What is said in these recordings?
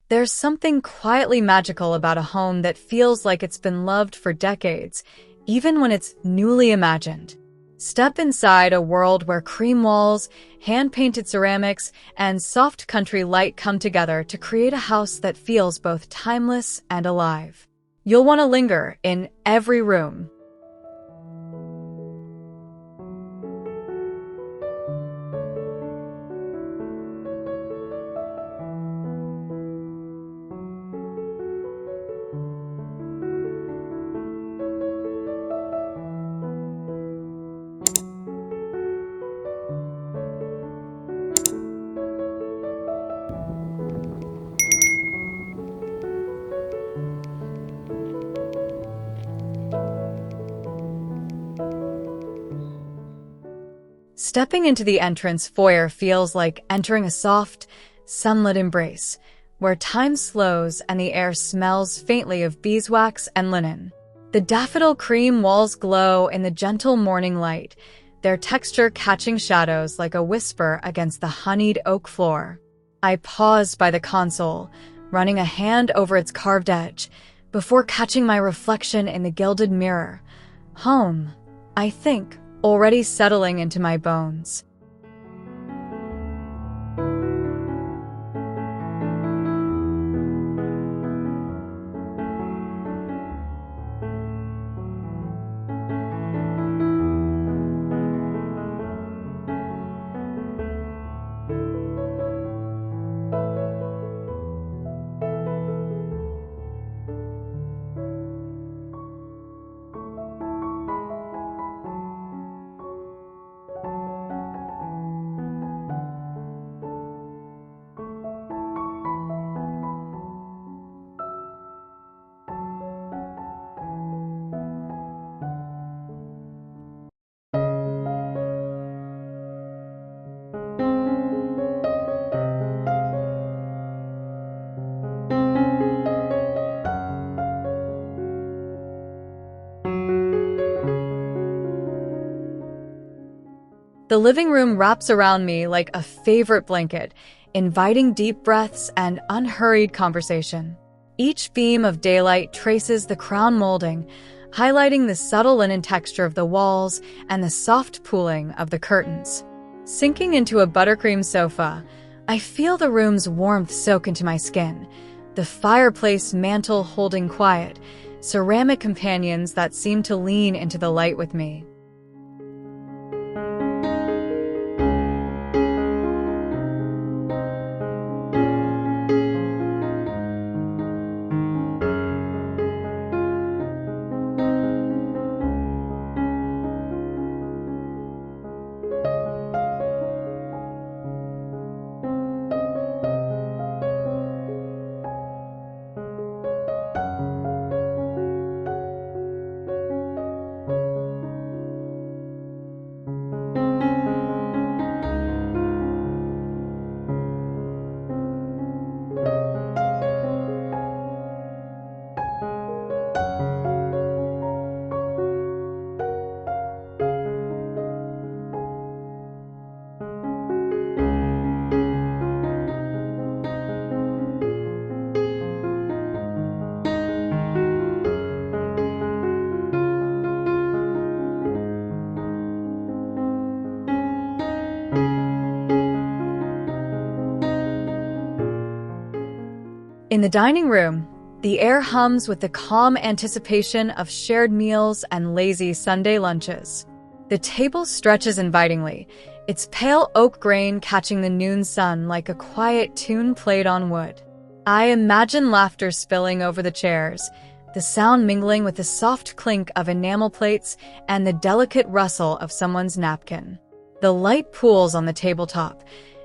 There's something quietly magical about a home that feels like it's been loved for decades, even when it's newly imagined. Step inside a world where cream walls, hand-painted ceramics, and soft country light come together to create a house that feels both timeless and alive. You'll want to linger in every room. Stepping into the entrance foyer feels like entering a soft, sunlit embrace, where time slows and the air smells faintly of beeswax and linen. The daffodil cream walls glow in the gentle morning light, their texture catching shadows like a whisper against the honeyed oak floor. I pause by the console, running a hand over its carved edge, before catching my reflection in the gilded mirror. Home, I think, already settling into my bones. The living room wraps around me like a favorite blanket, inviting deep breaths and unhurried conversation. Each beam of daylight traces the crown molding, highlighting the subtle linen texture of the walls and the soft pooling of the curtains. Sinking into a buttercream sofa, I feel the room's warmth soak into my skin, the fireplace mantle holding quiet, ceramic companions that seem to lean into the light with me. In the dining room, the air hums with the calm anticipation of shared meals and lazy Sunday lunches. The table stretches invitingly, its pale oak grain catching the noon sun like a quiet tune played on wood. I imagine laughter spilling over the chairs, the sound mingling with the soft clink of enamel plates and the delicate rustle of someone's napkin. The light pools on the tabletop,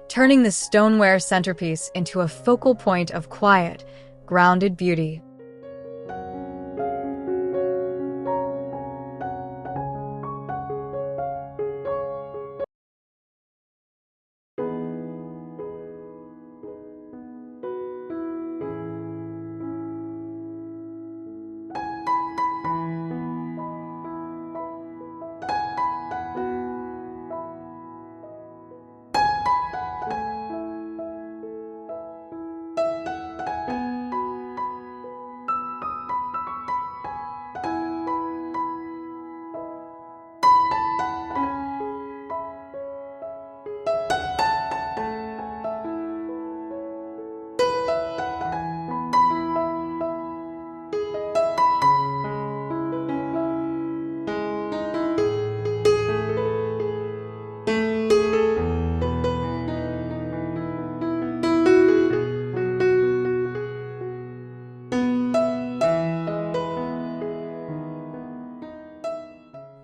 turning the stoneware centerpiece into a focal point of quiet, grounded beauty.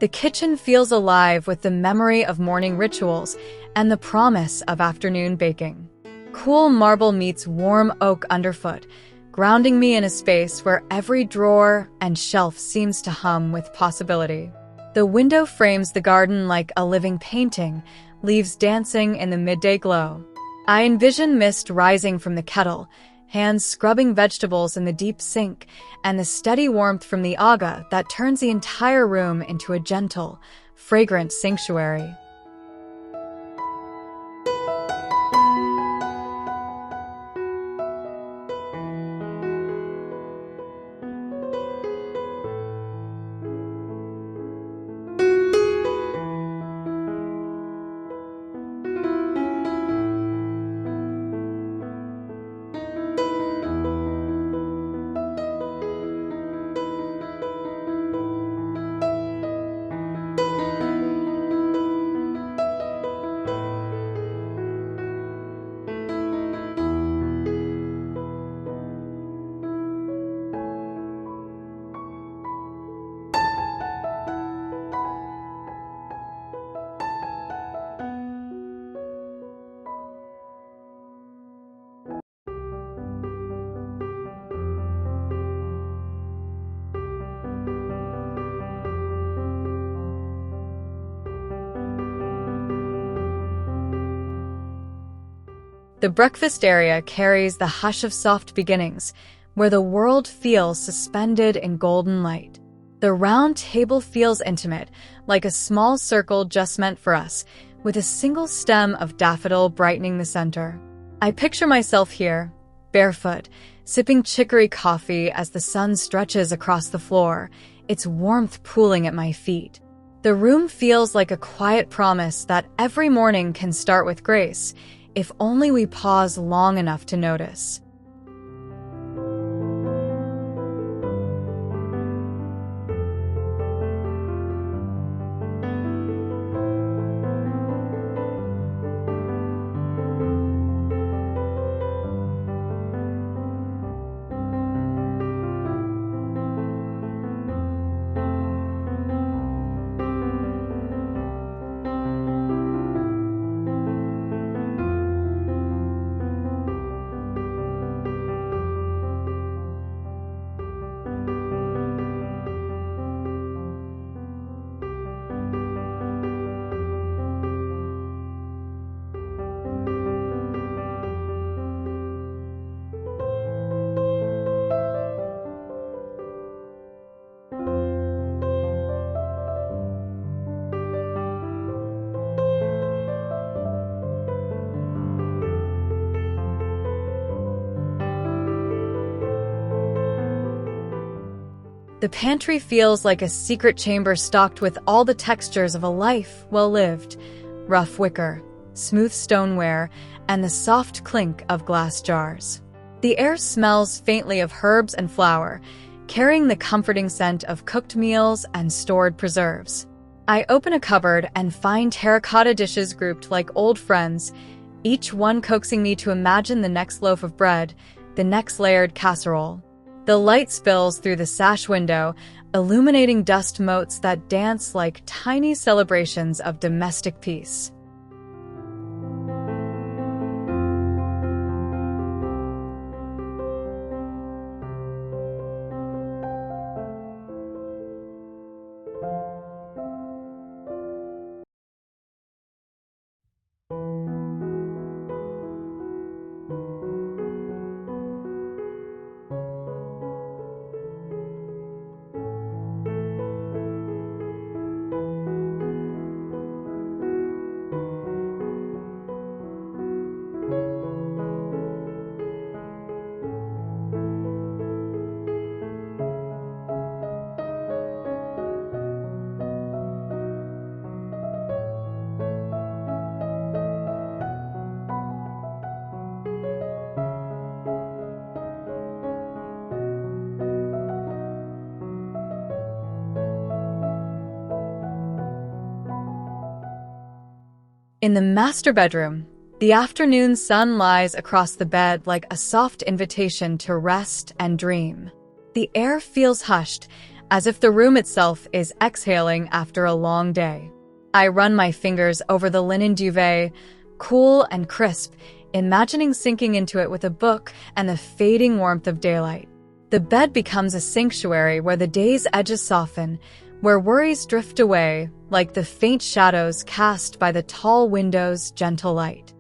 The kitchen feels alive with the memory of morning rituals and the promise of afternoon baking. Cool marble meets warm oak underfoot, grounding me in a space where every drawer and shelf seems to hum with possibility. The window frames the garden like a living painting, leaves dancing in the midday glow. I envision mist rising from the kettle, hands scrubbing vegetables in the deep sink, and the steady warmth from the aga that turns the entire room into a gentle, fragrant sanctuary. The breakfast area carries the hush of soft beginnings, where the world feels suspended in golden light. The round table feels intimate, like a small circle just meant for us, with a single stem of daffodil brightening the center. I picture myself here, barefoot, sipping chicory coffee as the sun stretches across the floor, its warmth pooling at my feet. The room feels like a quiet promise that every morning can start with grace, if only we pause long enough to notice. The pantry feels like a secret chamber stocked with all the textures of a life well lived: rough wicker, smooth stoneware, and the soft clink of glass jars. The air smells faintly of herbs and flour, carrying the comforting scent of cooked meals and stored preserves. I open a cupboard and find terracotta dishes grouped like old friends, each one coaxing me to imagine the next loaf of bread, the next layered casserole. The light spills through the sash window, illuminating dust motes that dance like tiny celebrations of domestic peace. In the master bedroom, the afternoon sun lies across the bed like a soft invitation to rest and dream. The air feels hushed, as if the room itself is exhaling after a long day. I run my fingers over the linen duvet, cool and crisp, imagining sinking into it with a book and the fading warmth of daylight. The bed becomes a sanctuary where the day's edges soften, where worries drift away like the faint shadows cast by the tall window's gentle light.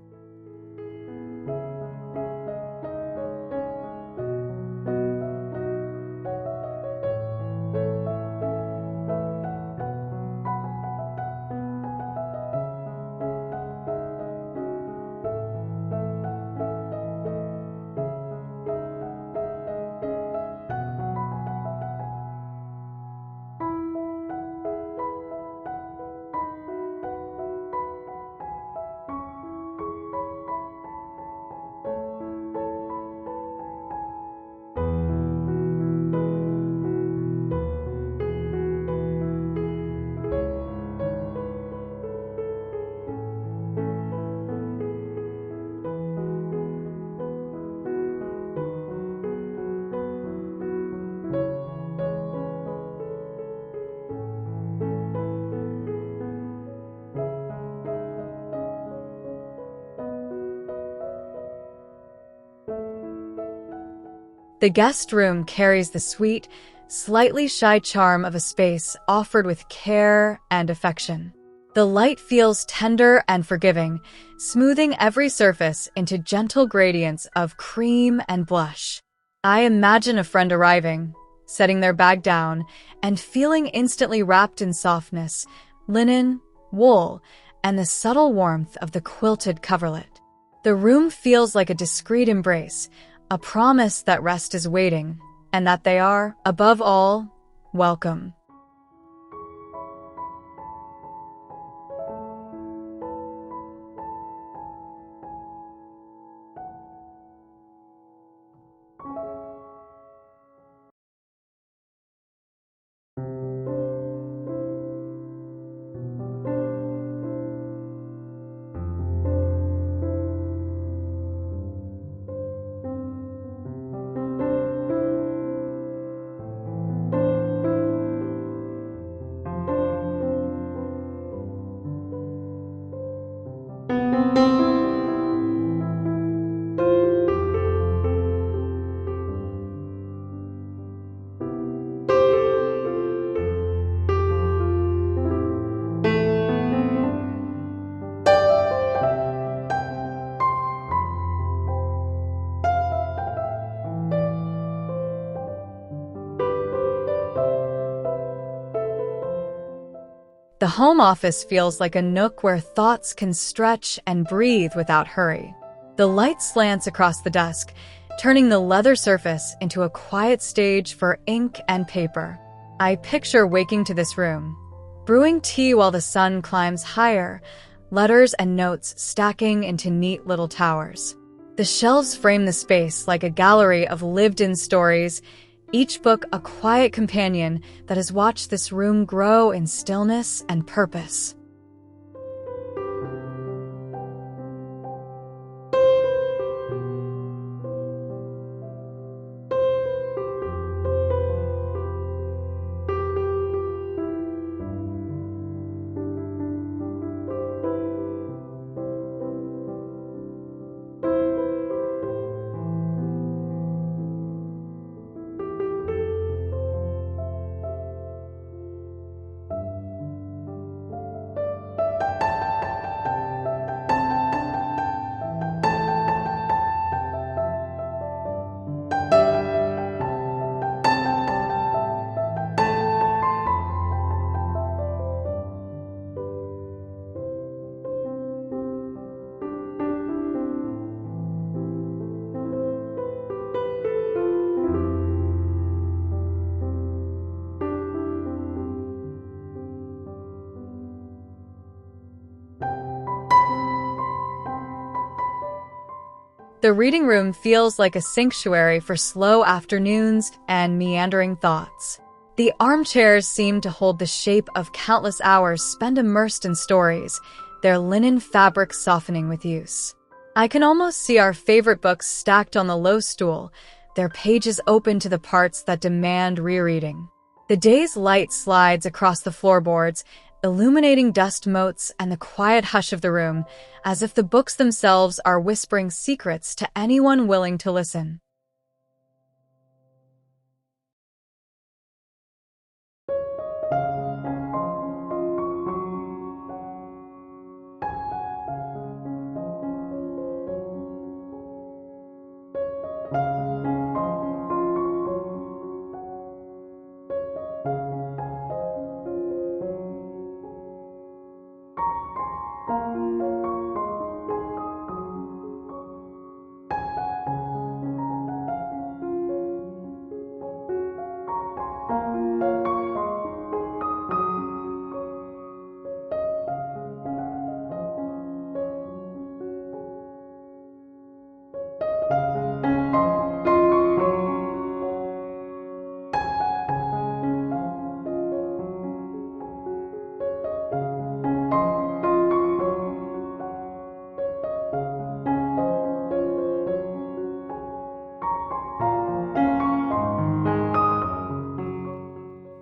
The guest room carries the sweet, slightly shy charm of a space offered with care and affection. The light feels tender and forgiving, smoothing every surface into gentle gradients of cream and blush. I imagine a friend arriving, setting their bag down, and feeling instantly wrapped in softness, linen, wool, and the subtle warmth of the quilted coverlet. The room feels like a discreet embrace, a promise that rest is waiting, and that they are, above all, welcome. The home office feels like a nook where thoughts can stretch and breathe without hurry. The light slants across the desk, turning the leather surface into a quiet stage for ink and paper. I picture waking to this room, brewing tea while the sun climbs higher, letters and notes stacking into neat little towers. The shelves frame the space like a gallery of lived-in stories, each book a quiet companion that has watched this room grow in stillness and purpose. The reading room feels like a sanctuary for slow afternoons and meandering thoughts. The armchairs seem to hold the shape of countless hours spent immersed in stories, their linen fabric softening with use. I can almost see our favorite books stacked on the low stool, their pages open to the parts that demand rereading. The day's light slides across the floorboards, illuminating dust motes and the quiet hush of the room, as if the books themselves are whispering secrets to anyone willing to listen.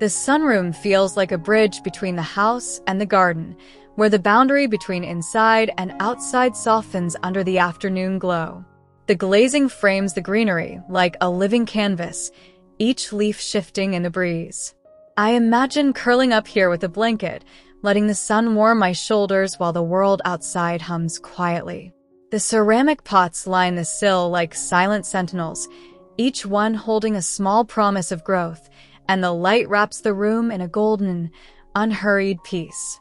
The sunroom feels like a bridge between the house and the garden, where the boundary between inside and outside softens under the afternoon glow. The glazing frames the greenery like a living canvas, each leaf shifting in the breeze. I imagine curling up here with a blanket, letting the sun warm my shoulders while the world outside hums quietly. The ceramic pots line the sill like silent sentinels, each one holding a small promise of growth, and the light wraps the room in a golden, unhurried peace.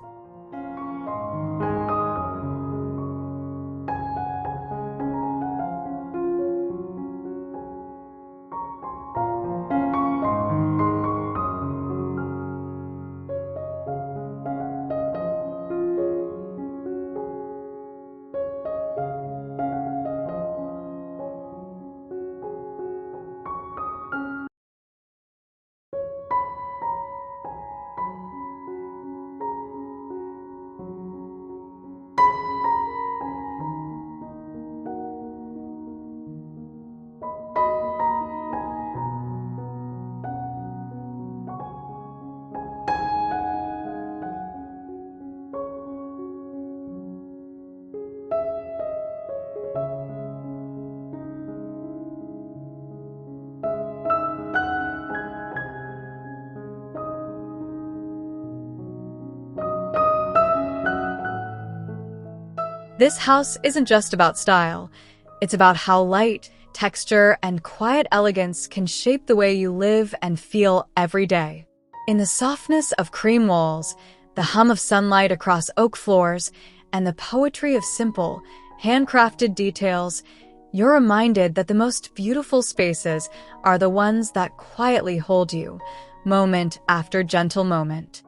This house isn't just about style. It's about how light, texture, and quiet elegance can shape the way you live and feel every day. In the softness of cream walls, the hum of sunlight across oak floors, and the poetry of simple, handcrafted details, you're reminded that the most beautiful spaces are the ones that quietly hold you, moment after gentle moment.